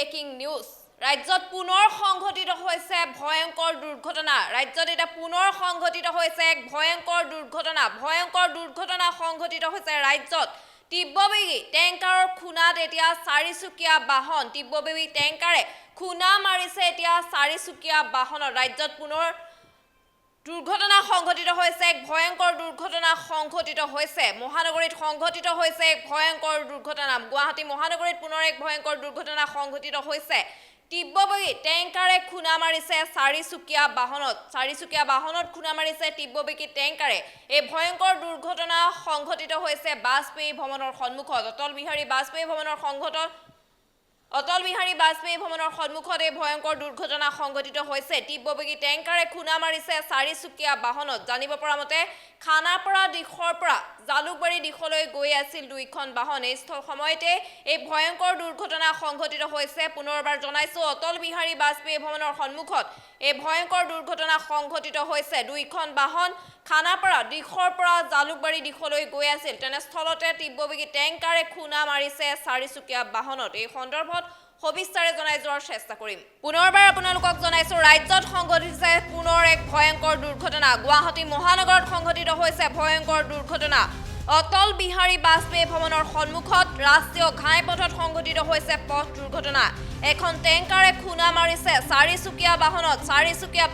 breaking news ৰাজ্যত পুনৰ সংঘটিত হৈছে ভয়ংকৰ দুৰ্ঘটনা ৰাজ্যত এটা পুনৰ সংঘটিত হৈছে এক ভয়ংকৰ দুৰ্ঘটনা সংঘটিত হৈছে ৰাজ্যত তীব্ৰবেগী টেংকাৰৰ খুনাত এতিয়া চাৰিচুকীয়া বাহন তীব্ৰবেগী টেংকাৰে খুনা মাৰিছে এতিয়া চাৰিচুকীয়া বাহনত ৰাজ্যত পুনৰ দুৰ্ঘটনা সংঘটিত হৈছে এক ভয়ংকৰ দুৰ্ঘটনা সংঘটিত হৈছে মহানগৰীত সংঘটিত হৈছে এক ভয়ংকৰ দুৰ্ঘটনা গুৱাহাটী মহানগৰীত পুনৰ এক ভয়ংকৰ দুৰ্ঘটনা সংঘটিত হৈছে তীব্ৰবেগী টেংকাৰে খুনা মাৰিছে চাৰিচুকীয়া বাহনত খুনা মাৰিছে তীব্ৰবেগী টেংকাৰে এই ভয়ংকৰ দুৰ্ঘটনা সংঘটিত হৈছে বাজপেয়ী ভৱনৰ সন্মুখত অটল বিহাৰী বাজপেয়ী ভৱনৰ সন্মুখত এই ভয়ংকৰ দুৰ্ঘটনা সংঘটিত হৈছে তীব্ৰবেগী টেংকাৰে খুনা মাৰিছে চাৰিচুকীয়া বাহনত জানিব পৰা মতে খানাপাৰা দিশৰ পৰা জালুকবাৰী দিশলৈ গৈ আছিল দুইখন বাহন এই সময়তে এই ভয়ংকৰ দুৰ্ঘটনা সংঘটিত হৈছে পুনৰবাৰ জনাইছো অটল বিহাৰী বাজপেয়ী ভৱনৰ সন্মুখত এই ভয়ংকৰ দুৰ্ঘটনা সংঘটিত হৈছে দুইখন বাহন খানাপাৰা দিশৰ পৰা জালুকবাৰী দিশলৈ গৈ আছিল তেনেস্থলতে তীব্ৰবেগী টেংকাৰে খুনা মাৰিছে চাৰিচুকীয়া বাহনত এই সন্দৰ্ভত সবিস্তাৰে জনাই যোৱাৰ চেষ্টা কৰিম পুনৰবাৰ আপোনালোকক জনাইছো ৰাজ্যত সংঘটিছে পুনৰ এক ভয়ংকৰ দুৰ্ঘটনা গুৱাহাটী মহানগৰত সংঘটিত হৈছে ভয়ংকৰ দুৰ্ঘটনা অটল বিহাৰী বাজপেয়ী ভৱনৰ সন্মুখত ৰাষ্ট্ৰীয় ঘাইপথত সংঘটিত হৈছে পথ দুৰ্ঘটনা এখন টেংকাৰে খুনা মাৰিছে চাৰিচুকীয়া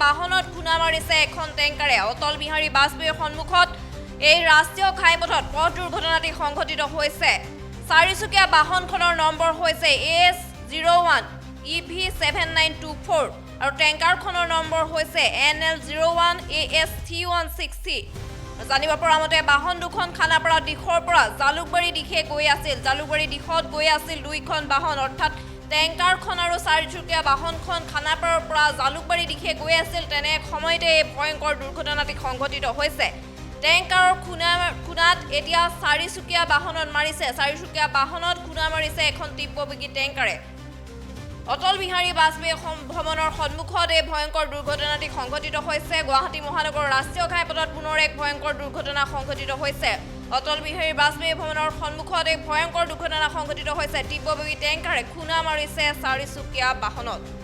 বাহনত খুনা মাৰিছে এখন টেংকাৰে অটল বিহাৰী বাজপেয়ীৰ সন্মুখত এই ৰাষ্ট্ৰীয় ঘাইপথত পথ দুৰ্ঘটনাটি সংঘটিত হৈছে চাৰিচুকীয়া বাহনখনৰ নম্বৰ হৈছে AS01 EV7924 আৰু টেংকাৰখনৰ নম্বৰ হৈছে NL01 AS3160 জানিব পৰা মতে বাহন দুখন খানাপাৰা দিশৰ পৰা জালুকবাৰী দিশে গৈ আছিল দুইখন বাহন অৰ্থাৎ টেংকাৰখন আৰু চাৰিচুকীয়া বাহনখন খানাপাৰাৰ পৰা জালুকবাৰী দিশে গৈ আছিল তেনে সময়তে এই ভয়ংকৰ দুৰ্ঘটনাটি সংঘটিত হৈছে টেংকাৰৰ খুনাত এতিয়া চাৰিচুকীয়া বাহনত খুনা মাৰিছে এখন তীব্ৰবেগী টেংকাৰে অটল বিহাৰী বাজপেয়ী ভৱনৰ সন্মুখত এই ভয়ংকৰ দুৰ্ঘটনাটি সংঘটিত হৈছে গুৱাহাটী মহানগৰ ৰাষ্ট্ৰীয় ঘাইপথত পুনৰ এক ভয়ংকৰ দুৰ্ঘটনা সংঘটিত হৈছে অটল বিহাৰী বাজপেয়ী ভৱনৰ সন্মুখত এক ভয়ংকৰ দুৰ্ঘটনা সংঘটিত হৈছে তীব্ৰবেগী টেংকাৰে খুনা মাৰিছে চাৰিচুকীয়া বাহনত